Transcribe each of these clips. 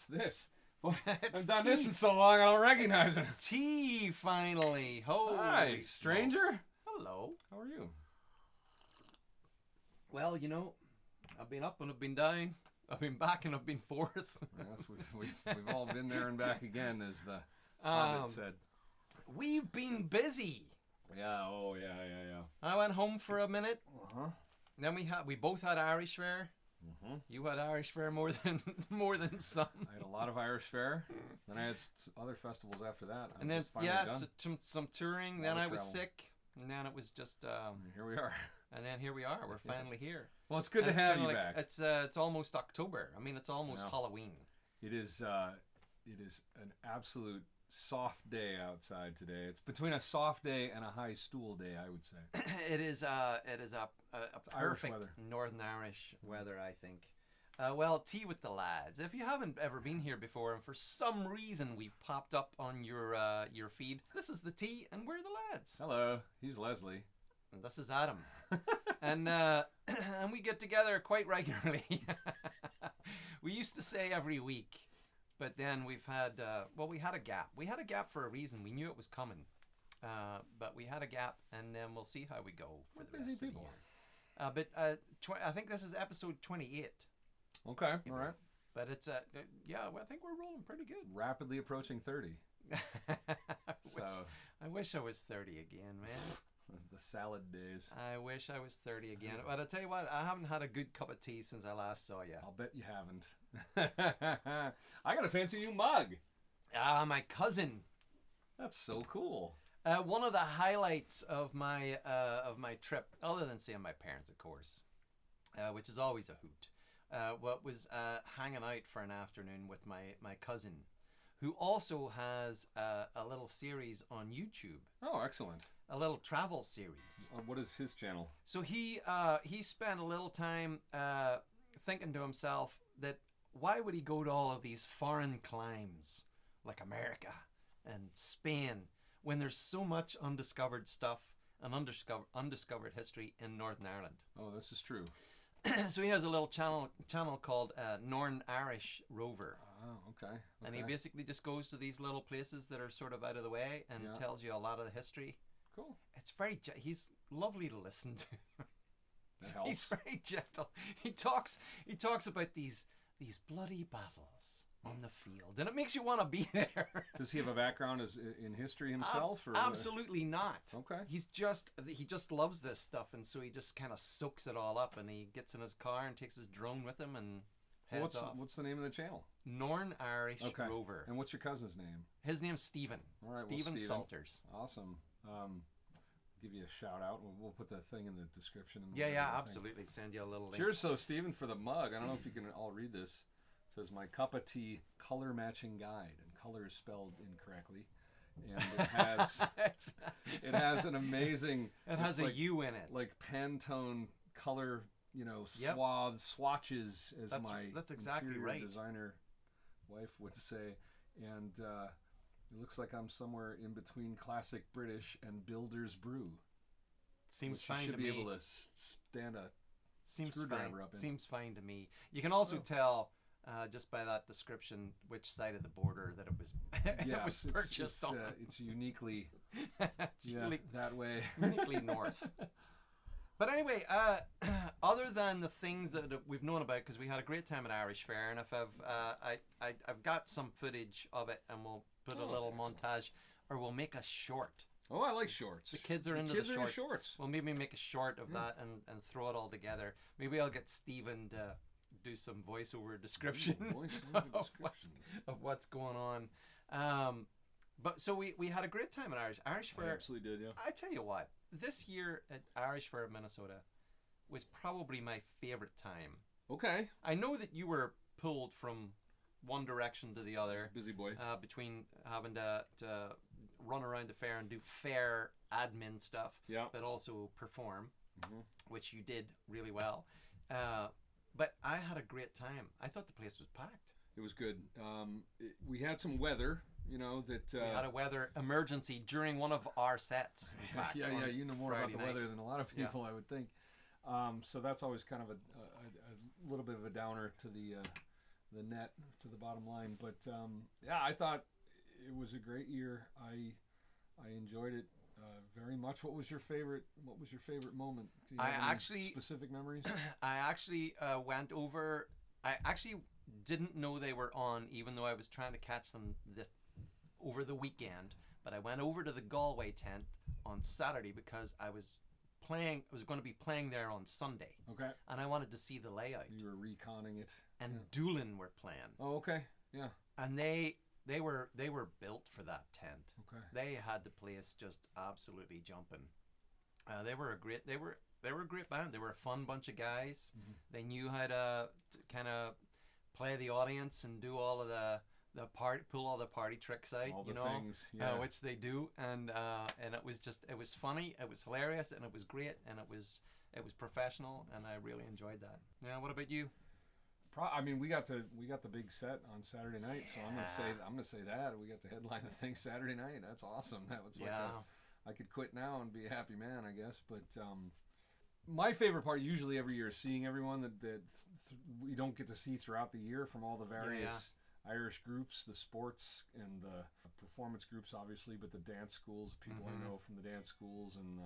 What's this? Well, It's I've done tea. this in so long I don't recognize it. Tea, finally. Holy Hi, stranger. smokes. Hello. How are you? Well, you know, I've been up and I've been down. I've been back and I've been forth. Yes, we've all been there and back again, as the Hobbit said. We've been busy. Yeah. Oh, yeah. I went home for a minute. Uh-huh. Then we both had Irish Fair. Mm-hmm. You had Irish Fair more than some. I had a lot of Irish Fair. Then I had other festivals after that. And then done. some touring. Then I was sick. And then it was just. Here we are. And then here we are. We're finally here. Well, it's good to have you back. It's almost October. I mean, it's almost Halloween. It is an absolute soft day outside today. It's between a soft day and a high stool day, I would say. It is a perfect weather. Northern Irish weather, I think. Well, tea with the lads. If you haven't ever been here before, and for some reason we've popped up on your feed, this is the tea, and we're the lads. Hello, he's Leslie. And this is Adam. and we get together quite regularly. We used to say every week, but then we've had we had a gap. We had a gap for a reason. We knew it was coming, but we had a gap, and then we'll see how we go for the rest of the year. I think this is episode 28. Okay, all right. But it's I think we're rolling pretty good. Rapidly approaching 30. I wish I was 30 again, man. The salad days. I wish I was 30 again. But I'll tell you what, I haven't had a good cup of tea since I last saw you. I'll bet you haven't. I got a fancy new mug. My cousin. That's so cool. One of the highlights of my trip, other than seeing my parents, of course, which is always a hoot, was hanging out for an afternoon with my cousin, who also has a little series on YouTube. Oh, excellent. A little travel series. What is his channel? So he spent a little time thinking to himself that why would he go to all of these foreign climes like America and Spain when there's so much undiscovered stuff and undiscovered history in Northern Ireland. Oh, this is true. So he has a little channel called Northern Irish Rover. Oh, okay. And he basically just goes to these little places that are sort of out of the way and tells you a lot of the history. Cool. It's he's lovely to listen to. That helps. He's very gentle. He talks about these bloody battles on the field, and it makes you want to be there. Does he have a background in history himself? Or absolutely not. Okay. He just loves this stuff, and so he just kind of soaks it all up, and he gets in his car and takes his drone with him and heads off. What's the name of the channel? Northern Irish Rover. And what's your cousin's name? His name's Stephen. All right, Stephen Salters. Awesome. Give you a shout out. We'll put the thing in the description. Absolutely. Send you a little link. Cheers, Stephen, for the mug. I don't know if you can all read this. It says, "My cup of tea color matching guide," and color is spelled incorrectly. And it has an amazing. It has a U in it. Like Pantone color, swatches, as that's exactly right. Designer wife would say, and. It looks like I'm somewhere in between classic British and Builder's Brew. Seems fine to me. You should be able to stand a screwdriver up in. Seems fine to me. You can also tell just by that description which side of the border that it was purchased on. It's uniquely really that way. Uniquely north. But anyway, other than the things that we've known about, because we had a great time at Irish Fair, and if I've got some footage of it, and we'll put a little montage, or we'll make a short. Oh, I like shorts. The kids are into the shorts. Well, maybe make a short of that and throw it all together. Maybe I'll get Stephen to do some voiceover description of what's going on. But so we had a great time at Irish Fair. I absolutely did, yeah. I tell you what, this year at Irish Fair of Minnesota was probably my favorite time. Okay. I know that you were pulled from one direction to the other. Busy boy. Between having to run around the fair and do fair admin stuff, but also perform, which you did really well. But I had a great time. I thought the place was packed. It was good. We had some weather, we had a weather emergency during one of our sets. In fact, you know more about the weather than a lot of people, I would think. So that's always kind of a little bit of a downer to the the net to the bottom line. But yeah, I thought it was a great year. I enjoyed it very much. What was your favorite moment? Do you have any specific memories? I actually went over. I actually didn't know they were on, even though I was trying to catch them over the weekend. But I went over to the Galway tent on Saturday because I was going to be playing there on Sunday. Okay. And I wanted to see the layout. You were reconning it. And Doolin were playing. Oh, okay. Yeah. And they were built for that tent. Okay. They had the place just absolutely jumping. They were a great band. They were a fun bunch of guys. Mm-hmm. They knew how to kind of play the audience and do all of the pull all the party tricks out, all the things, which they do, and it was funny, it was hilarious, and it was great, and it was professional, and I really enjoyed that. Yeah, what about you? I mean, we got the big set on Saturday night, so I'm gonna say that we got the headline of thing Saturday night. That's awesome. That was I could quit now and be a happy man, I guess. But my favorite part usually every year is seeing everyone that we don't get to see throughout the year from all the various Irish groups, the sports and the performance groups, obviously, but the dance schools, people I know from the dance schools, and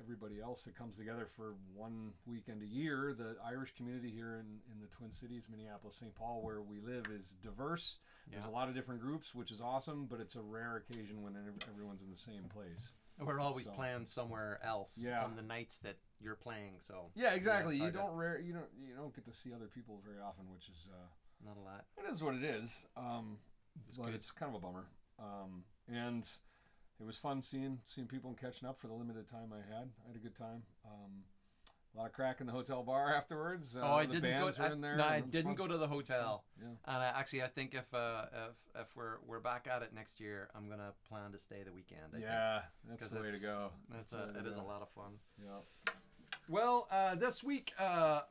everybody else that comes together for one weekend a year. The Irish community here in the Twin Cities, Minneapolis, St. Paul, where we live, is diverse. There's a lot of different groups, which is awesome, but it's a rare occasion when everyone's in the same place. We're always playing somewhere else on the nights that you're playing. So yeah, exactly. You don't get to see other people very often, which is not a lot. It is what it is. It's kind of a bummer. And it was fun seeing people and catching up for the limited time I had. I had a good time. A lot of crack in the hotel bar afterwards. I didn't go. I didn't go to the hotel. Yeah. And I think if we're back at it next year, I'm gonna plan to stay the weekend. I think, that's the way to go. It is a lot of fun. Yeah. Well, this week I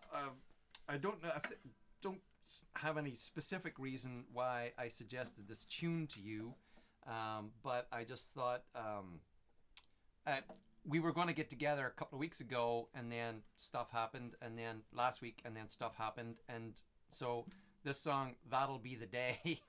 don't have any specific reason why I suggested this tune to you, but I just thought we were going to get together a couple of weeks ago, and then stuff happened, and then last week, and then stuff happened, and so this song, "That'll Be the Day"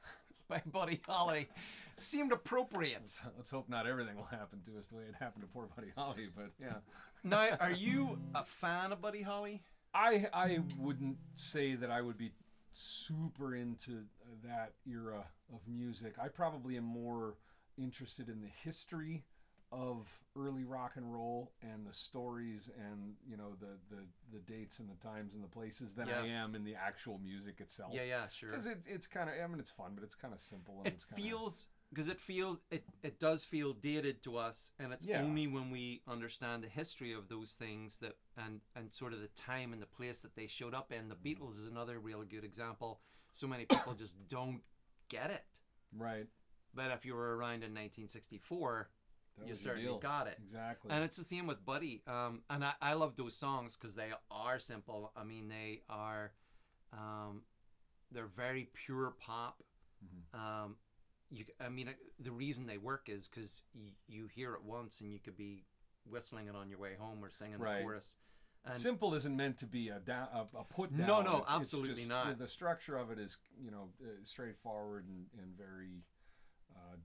by Buddy Holly seemed appropriate. Let's hope not everything will happen to us the way it happened to poor Buddy Holly, but yeah. Now, are you a fan of Buddy Holly? I wouldn't say that I would be super into that era of music. I probably am more interested in the history of early rock and roll and the stories and the dates and the times and the places than I am in the actual music itself. Yeah, sure. Because it's kind of, I mean, it's fun, but it's kind of simple. And it does feel dated to us, and it's only when we understand the history of those things that and sort of the time and the place that they showed up in. The Beatles is another really good example. So many people just don't get it. Right. But if you were around in 1964, you certainly got it. Exactly. And it's the same with Buddy. And I love those songs because they are simple. I mean, they are, they're very pure pop. Mm-hmm. The reason they work is because you hear it once and you could be whistling it on your way home or singing the chorus. And simple isn't meant to be a put down. No, absolutely not. The structure of it is, straightforward and very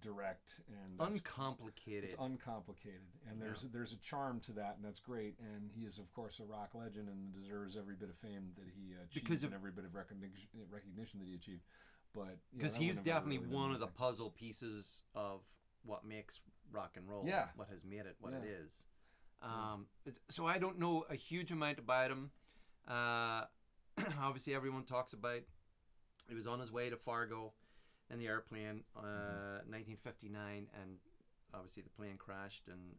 direct and uncomplicated. It's uncomplicated, and there's a charm to that, and that's great. And he is, of course, a rock legend and deserves every bit of fame that he achieved and every bit of recognition that he achieved. But because he's definitely one of the puzzle pieces of what makes rock and roll. Yeah. What has made it what it is. So I don't know a huge amount about him. Obviously, everyone talks about he was on his way to Fargo in the airplane, 1959, and obviously the plane crashed, and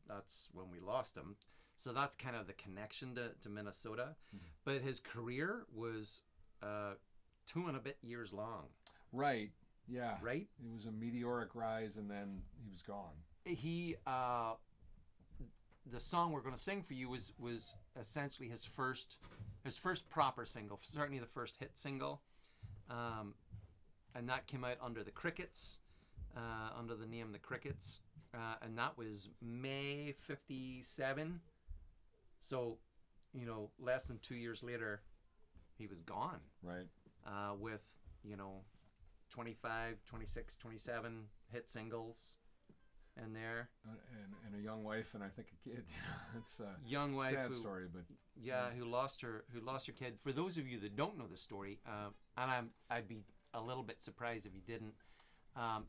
that's when we lost him. So that's kind of the connection to Minnesota. Mm-hmm. But his career was 2 and a bit years long. Right. Yeah. Right. It was a meteoric rise, and then he was gone. He the song we're going to sing for you was essentially his first proper single, certainly the first hit single, and that came out under the Crickets, under the name The Crickets, and that was May 57. So, less than 2 years later, he was gone. Right. With, 25, 26, 27 hit singles in there. And a young wife and I think a kid. It's a young wife sad story, but who lost her kid. For those of you that don't know the story, and I'd be a little bit surprised if you didn't.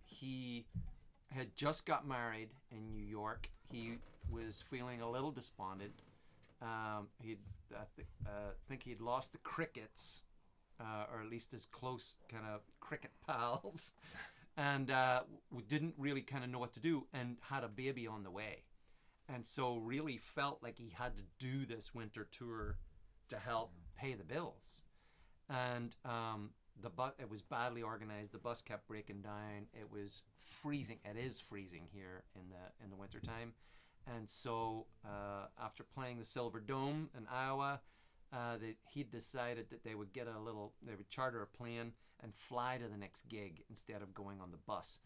He had just got married in New York. He was feeling a little despondent. I think he'd lost the crickets, or at least his close kind of cricket pals, and didn't really kind of know what to do, and had a baby on the way, and so really felt like he had to do this winter tour to help pay the bills, and it was badly organized. The bus kept breaking down. It was freezing. It is freezing here in the winter time. And so after playing the Silver Dome in Iowa, he decided that they would charter a plane and fly to the next gig instead of going on the bus,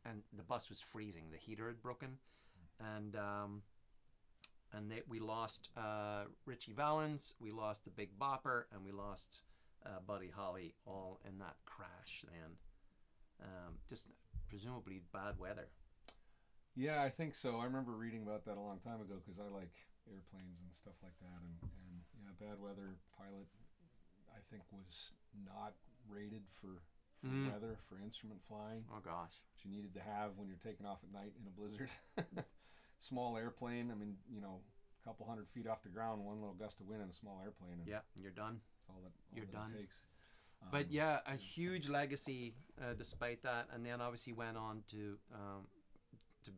and the bus was freezing. The heater had broken, and we lost Richie Valens, we lost the Big Bopper, and we lost Buddy Holly, all in that crash then. Just presumably bad weather. Yeah, I think so. I remember reading about that a long time ago because I like airplanes and stuff like that. And bad weather. Pilot, I think, was not rated for weather, for instrument flying. Oh, gosh. Which you needed to have when you're taking off at night in a blizzard. Small airplane, a couple 100 feet off the ground, one little gust of wind in a small airplane. And you're done. That's all that done. It takes. But yeah, a huge legacy despite that, and then obviously went on to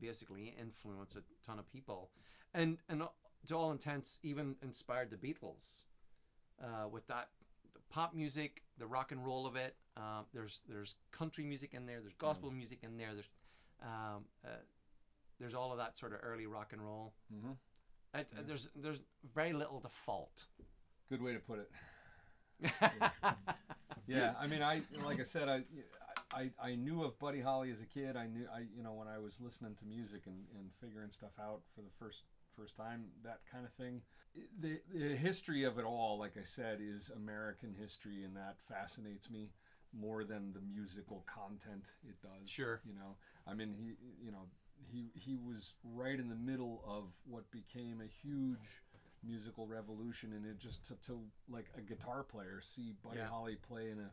basically influence a ton of people, and to all intents even inspired the Beatles with that, the pop music, the rock and roll of it. There's country music in there, there's gospel music in there, there's all of that sort of early rock and roll. There's very little to fault. Good way to put it. Yeah, like I said, I knew of Buddy Holly as a kid. I knew when I was listening to music and figuring stuff out for the first time, that kind of thing. The history of it all, like I said, is American history, and that fascinates me more than the musical content it does. Sure. He was right in the middle of what became a huge musical revolution, and it just to like a guitar player see Buddy Holly play in a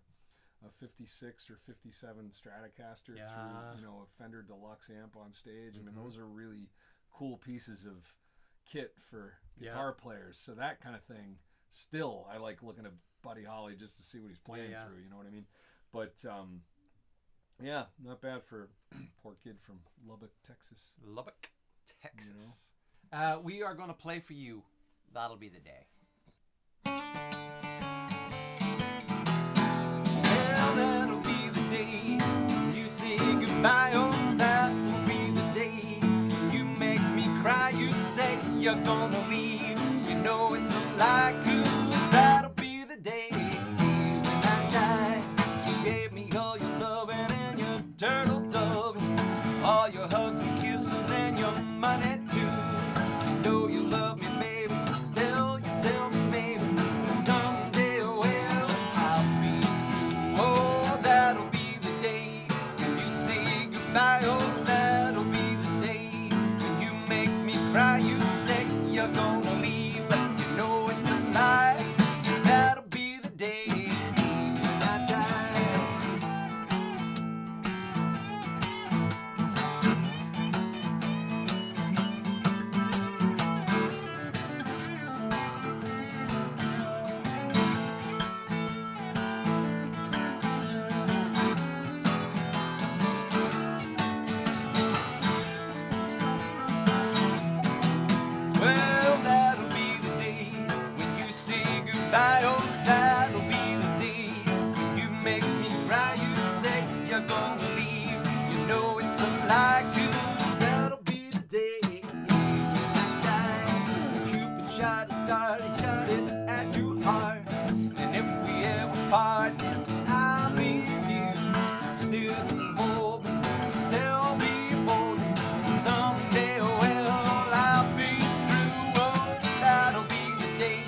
56 or 57 Stratocaster through a Fender Deluxe amp on stage. Those are really cool pieces of kit for guitar players. So that kind of thing, still I like looking at Buddy Holly just to see what he's playing through, you know what I mean? But not bad for poor kid from Lubbock, Texas. Lubbock, Texas. We are going to play for you That'll Be the Day. Well, that'll be the day you say goodbye. Oh, that will be the day you make me cry. You say you're gonna leave. You know it's a lie, 'cause that'll be the day when I die. You gave me all your loving and your turtle dove, all your hugs and kisses and your money too. You know you love me, baby. Still, you tell me, baby, that someday, well, I'll be through. Oh, that'll be the day when you say goodbye. Oh, that'll be the day when you make me cry. You say you're gonna leave, but you know it's a lie. That'll be the day when I die. Well, that'll be the day when you say goodbye. Oh, that'll be the day when you make me cry. You say you're gonna leave. You know it's a lie, 'cause that'll be the day when I die. Cupid shot a dart, he shot it at your heart. And if we ever part, then I'll leave you. Sit and hold me, tell me more. Someday, well, I'll be through. Oh, that'll be the day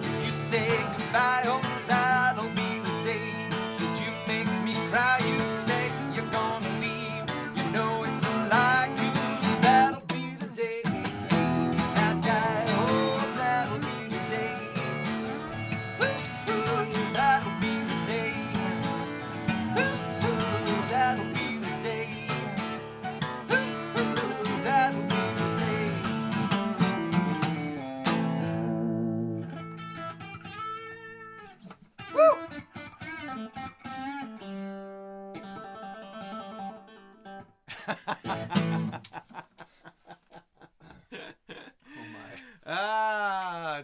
when you say goodbye. Oh,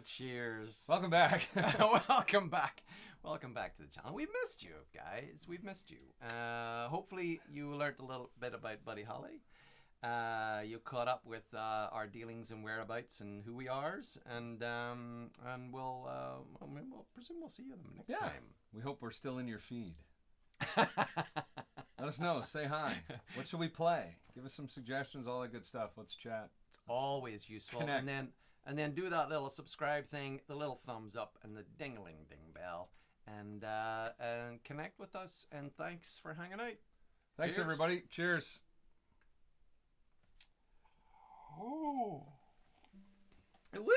Cheers. Welcome back. Welcome back. Welcome back to the channel. We've missed you, guys. We've missed you. Hopefully you learned a little bit about Buddy Holly. You caught up with our dealings and whereabouts and who we are, and we'll presume we'll see you next time. We hope we're still in your feed. Let us know. Say hi. What should we play? Give us some suggestions. All that good stuff. Let's chat. It's always useful. Connect. And then do that little subscribe thing, the little thumbs up, and the ding-a-ling-ding bell, and connect with us. And thanks for hanging out. Thanks, Cheers. everybody. Cheers. Oh. Woo!